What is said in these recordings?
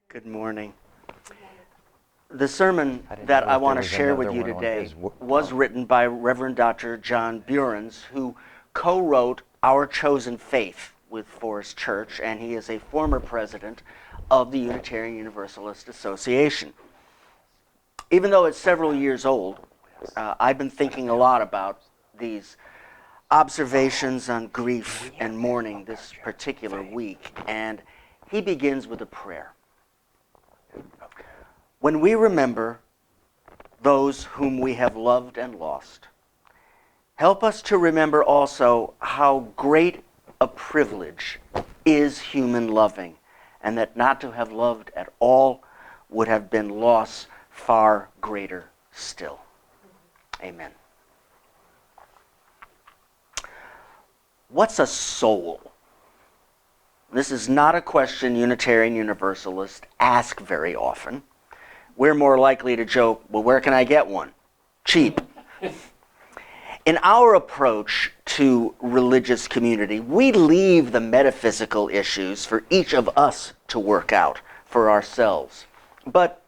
Good morning. The sermon that I want to share with you today was written by Reverend Dr. John Burens, who co-wrote Our Chosen Faith with Forest Church, and he is a former president of the Unitarian Universalist Association. Even though it's several years old, I've been thinking a lot about these observations on grief and mourning this particular week, and he begins with a prayer. When we remember those whom we have loved and lost, help us to remember also how great a privilege is human loving, and that not to have loved at all would have been loss far greater still. Amen. What's a soul? This is not a question Unitarian Universalists ask very often. We're more likely to joke, well, where can I get one? Cheap. In our approach to religious community, we leave the metaphysical issues for each of us to work out for ourselves. But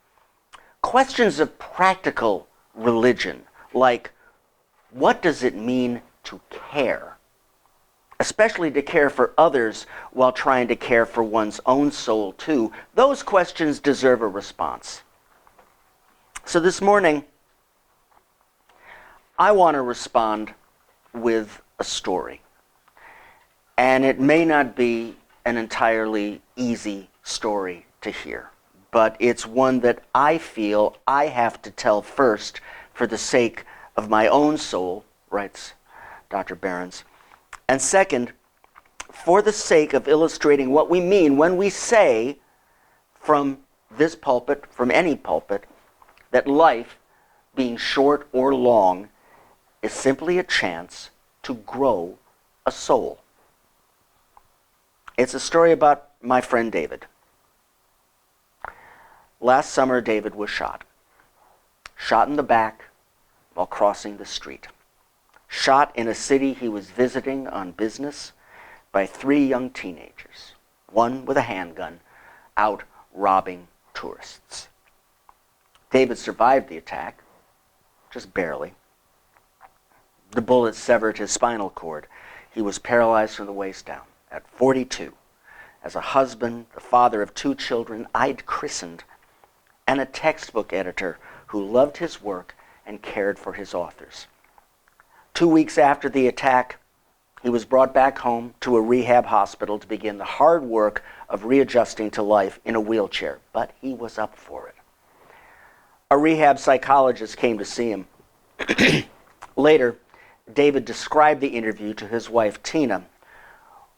questions of practical religion, like what does it mean to care, especially to care for others while trying to care for one's own soul too, those questions deserve a response. So this morning, I want to respond with a story. And it may not be an entirely easy story to hear, but it's one that I feel I have to tell first for the sake of my own soul, writes Dr. Burens, and second, for the sake of illustrating what we mean when we say from this pulpit, from any pulpit, that life, being short or long, is simply a chance to grow a soul. It's a story about my friend David. Last summer, David was shot. Shot in the back while crossing the street. Shot in a city he was visiting on business by 3 young teenagers, one with a handgun, out robbing tourists. David survived the attack, just barely. The bullet severed his spinal cord. He was paralyzed from the waist down. At 42, as a husband, the father of 2 children, I'd christened, and a textbook editor who loved his work and cared for his authors. 2 weeks after the attack, he was brought back home to a rehab hospital to begin the hard work of readjusting to life in a wheelchair, but he was up for it. A rehab psychologist came to see him. Later, David described the interview to his wife, Tina.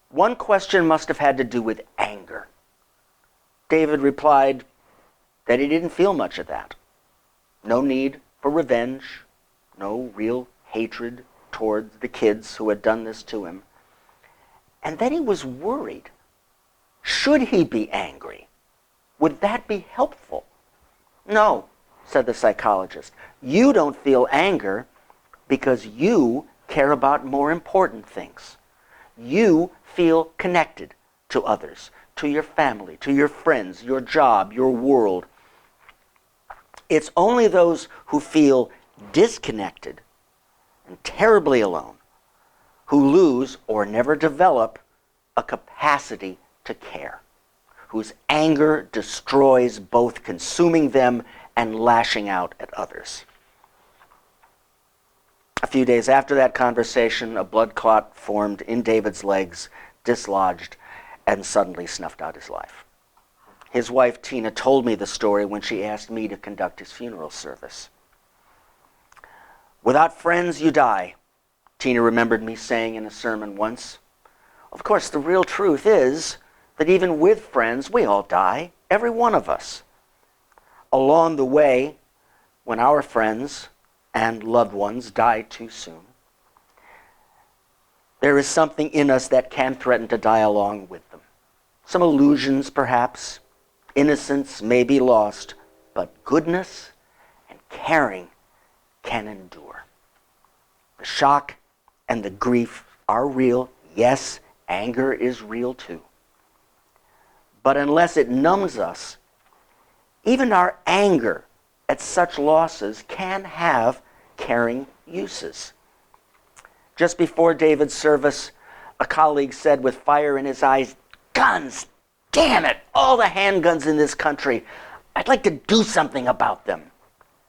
One question must have had to do with anger. David replied that he didn't feel much of that. No need for revenge, no real hatred towards the kids who had done this to him. And then he was worried. Should he be angry? Would that be helpful? No, said the psychologist. You don't feel anger because you care about more important things. You feel connected to others, to your family, to your friends, your job, your world. It's only those who feel disconnected and terribly alone who lose or never develop a capacity to care, whose anger destroys both consuming them and lashing out at others. A few days after that conversation, a blood clot formed in David's legs, dislodged, and suddenly snuffed out his life. His wife, Tina, told me the story when she asked me to conduct his funeral service. Without friends, you die, Tina remembered me saying in a sermon once. Of course, the real truth is that even with friends, we all die, every one of us. Along the way, when our friends and loved ones die too soon, there is something in us that can threaten to die along with them. Some illusions, perhaps, innocence may be lost, but goodness and caring can endure. The shock and the grief are real. Yes, anger is real too. But unless it numbs us Even our anger at such losses can have caring uses. Just before David's service, a colleague said with fire in his eyes, "Guns! Damn it! All the handguns in this country. I'd like to do something about them."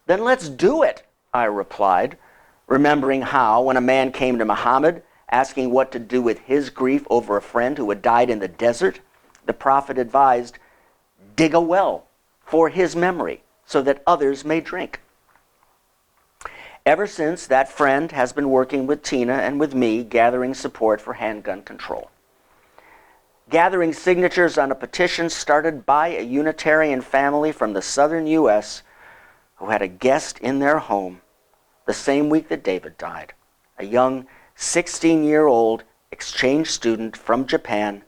"Then let's do it," I replied, remembering how, when a man came to Muhammad asking what to do with his grief over a friend who had died in the desert, the prophet advised, "Dig a well for his memory so that others may drink." Ever since, that friend has been working with Tina and with me gathering support for handgun control. Gathering signatures on a petition started by a Unitarian family from the southern U.S. who had a guest in their home the same week that David died, a young 16-year-old exchange student from Japan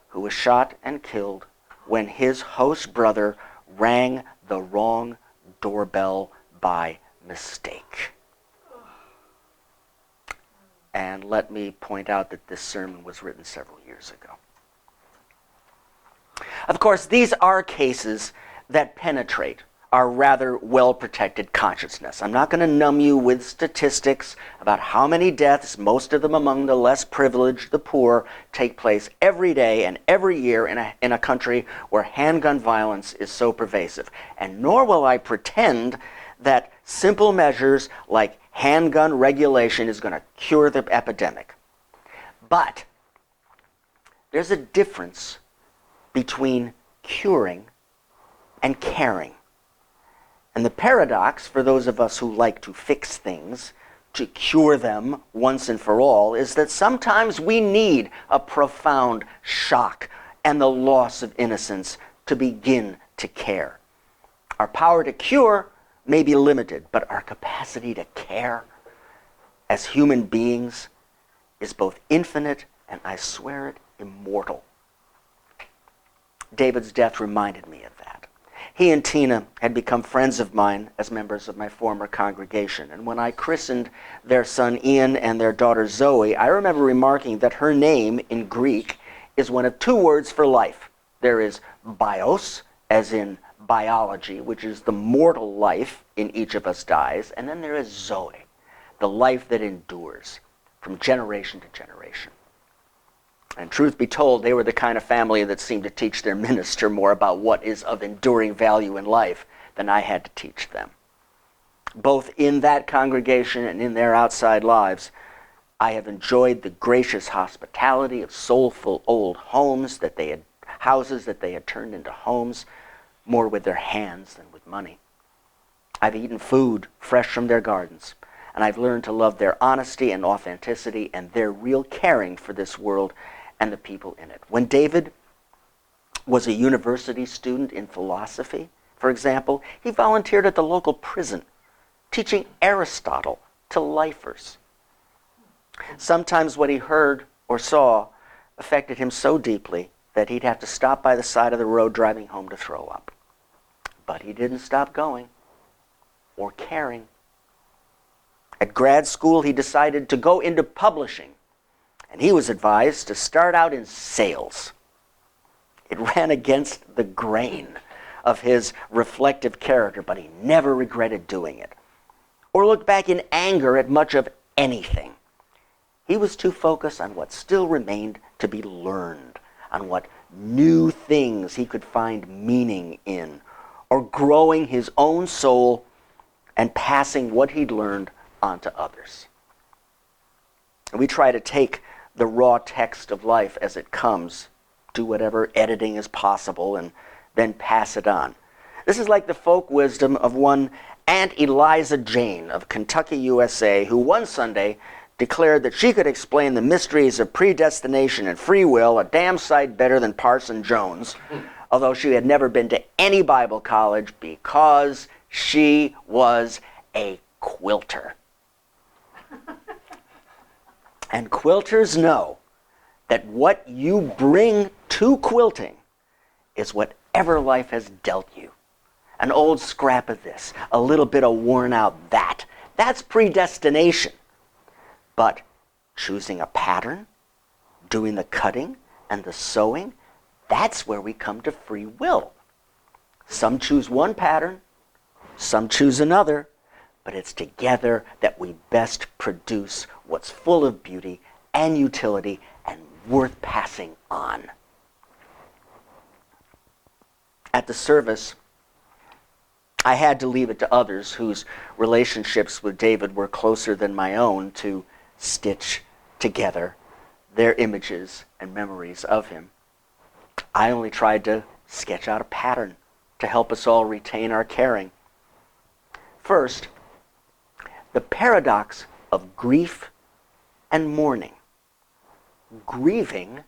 who was shot and killed when his host brother rang the wrong doorbell by mistake. And let me point out that this sermon was written several years ago. Of course, these are cases that penetrate our rather well-protected consciousness. I'm not going to numb you with statistics about how many deaths, most of them among the less privileged, the poor, take place every day and every year in a country where handgun violence is so pervasive. And nor will I pretend that simple measures like handgun regulation is going to cure the epidemic. But there's a difference between curing and caring. And the paradox, for those of us who like to fix things, to cure them once and for all, is that sometimes we need a profound shock and the loss of innocence to begin to care. Our power to cure may be limited, but our capacity to care as human beings is both infinite and, I swear it, immortal. David's death reminded me of that. He and Tina had become friends of mine as members of my former congregation, and when I christened their son Ian and their daughter Zoe, I remember remarking that her name in Greek is one of two words for life. There is bios, as in biology, which is the mortal life in each of us dies, and then there is Zoe, the life that endures from generation to generation. And truth be told, they were the kind of family that seemed to teach their minister more about what is of enduring value in life than I had to teach them. Both in that congregation and in their outside lives, I have enjoyed the gracious hospitality of soulful old houses that they had turned into homes, more with their hands than with money. I've eaten food fresh from their gardens, and I've learned to love their honesty and authenticity and their real caring for this world and the people in it. When David was a university student in philosophy, for example, he volunteered at the local prison, teaching Aristotle to lifers. Sometimes what he heard or saw affected him so deeply that he'd have to stop by the side of the road driving home to throw up. But he didn't stop going or caring. At grad school, he decided to go into publishing, and he was advised to start out in sales. It ran against the grain of his reflective character, but he never regretted doing it or looked back in anger at much of anything. He was too focused on what still remained to be learned, on what new things he could find meaning in, or growing his own soul and passing what he'd learned on to others. And we try to take the raw text of life as it comes, do whatever editing is possible, and then pass it on. This is like the folk wisdom of one Aunt Eliza Jane of Kentucky, USA, who one Sunday declared that she could explain the mysteries of predestination and free will a damn sight better than Parson Jones, although she had never been to any Bible college because she was a quilter. And quilters know that what you bring to quilting is whatever life has dealt you. An old scrap of this, a little bit of worn out that. That's predestination. But choosing a pattern, doing the cutting and the sewing, that's where we come to free will. Some choose one pattern, some choose another, but it's together that we best produce what's full of beauty and utility and worth passing on. At the service, I had to leave it to others whose relationships with David were closer than my own to stitch together their images and memories of him. I only tried to sketch out a pattern to help us all retain our caring. First, the paradox of grief and mourning. Grieving,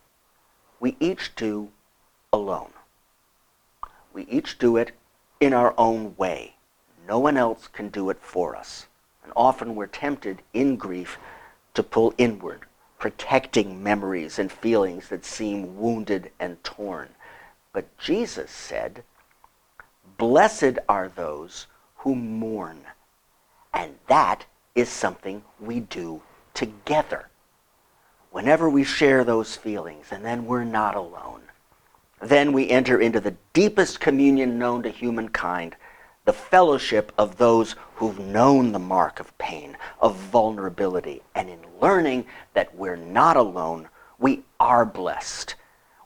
we each do alone. We each do it in our own way. No one else can do it for us. And often we're tempted in grief to pull inward, protecting memories and feelings that seem wounded and torn. But Jesus said, "Blessed are those who mourn." And that is something we do together. Whenever we share those feelings, and then we're not alone. Then we enter into the deepest communion known to humankind, the fellowship of those who've known the mark of pain, of vulnerability. And in learning that we're not alone, we are blessed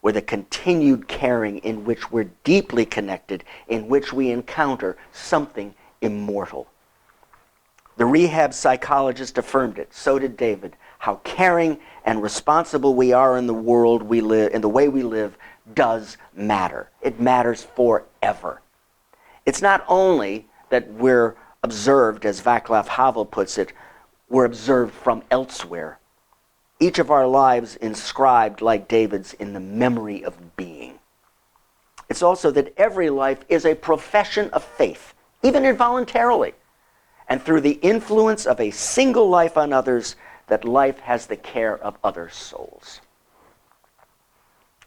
with a continued caring in which we're deeply connected, in which we encounter something immortal. The rehab psychologist affirmed it, so did David, how caring and responsible we are in the world we live, in the way we live, does matter. It matters forever. It's not only that we're observed, as Václav Havel puts it, we're observed from elsewhere. Each of our lives inscribed, like David's, in the memory of being. It's also that every life is a profession of faith, even involuntarily. And through the influence of a single life on others, that life has the care of other souls.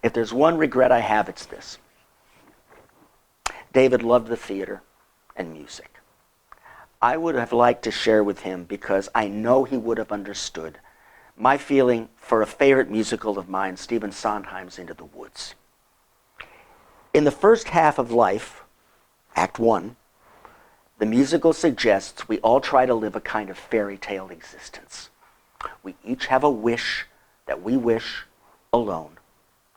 If there's one regret I have, it's this. David loved the theater and music. I would have liked to share with him, because I know he would have understood, my feeling for a favorite musical of mine, Stephen Sondheim's Into the Woods. In the first half of life, Act 1, the musical suggests we all try to live a kind of fairy tale existence. We each have a wish that we wish alone.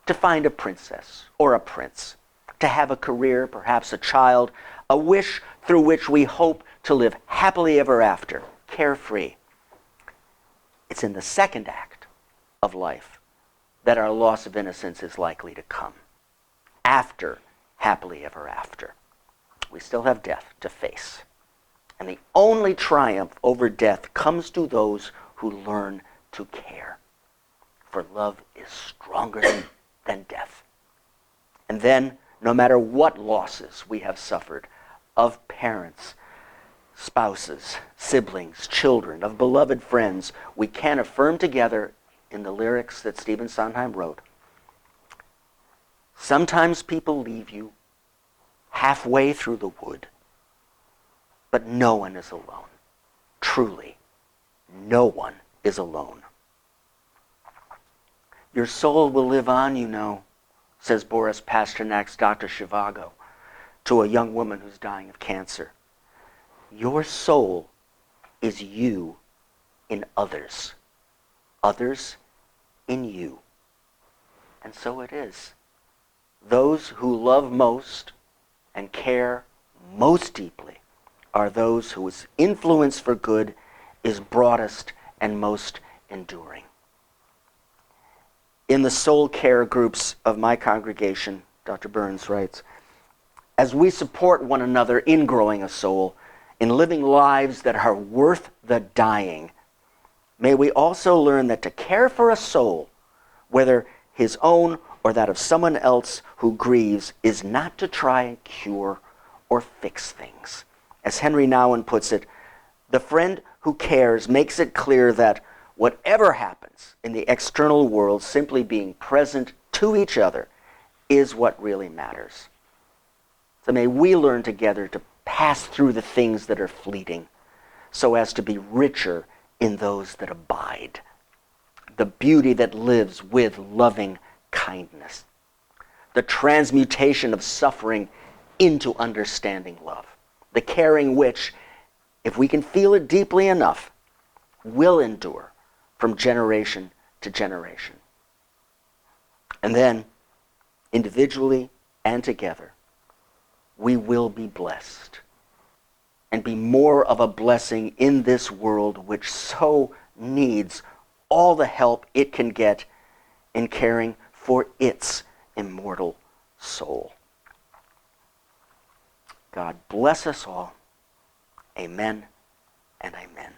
To find a princess or a prince, to have a career, perhaps a child, a wish through which we hope to live happily ever after, carefree. It's in the second act of life that our loss of innocence is likely to come. After happily ever after, we still have death to face. And the only triumph over death comes to those who learn to care. For love is stronger than death. And then, no matter what losses we have suffered of parents, spouses, siblings, children, of beloved friends, we can affirm together in the lyrics that Stephen Sondheim wrote, "Sometimes people leave you halfway through the wood, but no one is alone. Truly, no one is alone." Your soul will live on, you know, says Boris Pasternak's Dr. Zhivago to a young woman who's dying of cancer. Your soul is you in others, others in you. And so it is. Those who love most and care most deeply are those whose influence for good is broadest and most enduring. In the soul care groups of my congregation, Dr. Burns writes, as we support one another in growing a soul, in living lives that are worth the dying, may we also learn that to care for a soul, whether his own or that of someone else who grieves, is not to try and cure or fix things. As Henry Nouwen puts it, the friend who cares makes it clear that whatever happens in the external world, simply being present to each other is what really matters. So may we learn together to pass through the things that are fleeting so as to be richer in those that abide. The beauty that lives with loving kindness. The transmutation of suffering into understanding love. The caring which, if we can feel it deeply enough, will endure from generation to generation. And then, individually and together, we will be blessed and be more of a blessing in this world which so needs all the help it can get in caring for its immortal soul. God bless us all. Amen and amen.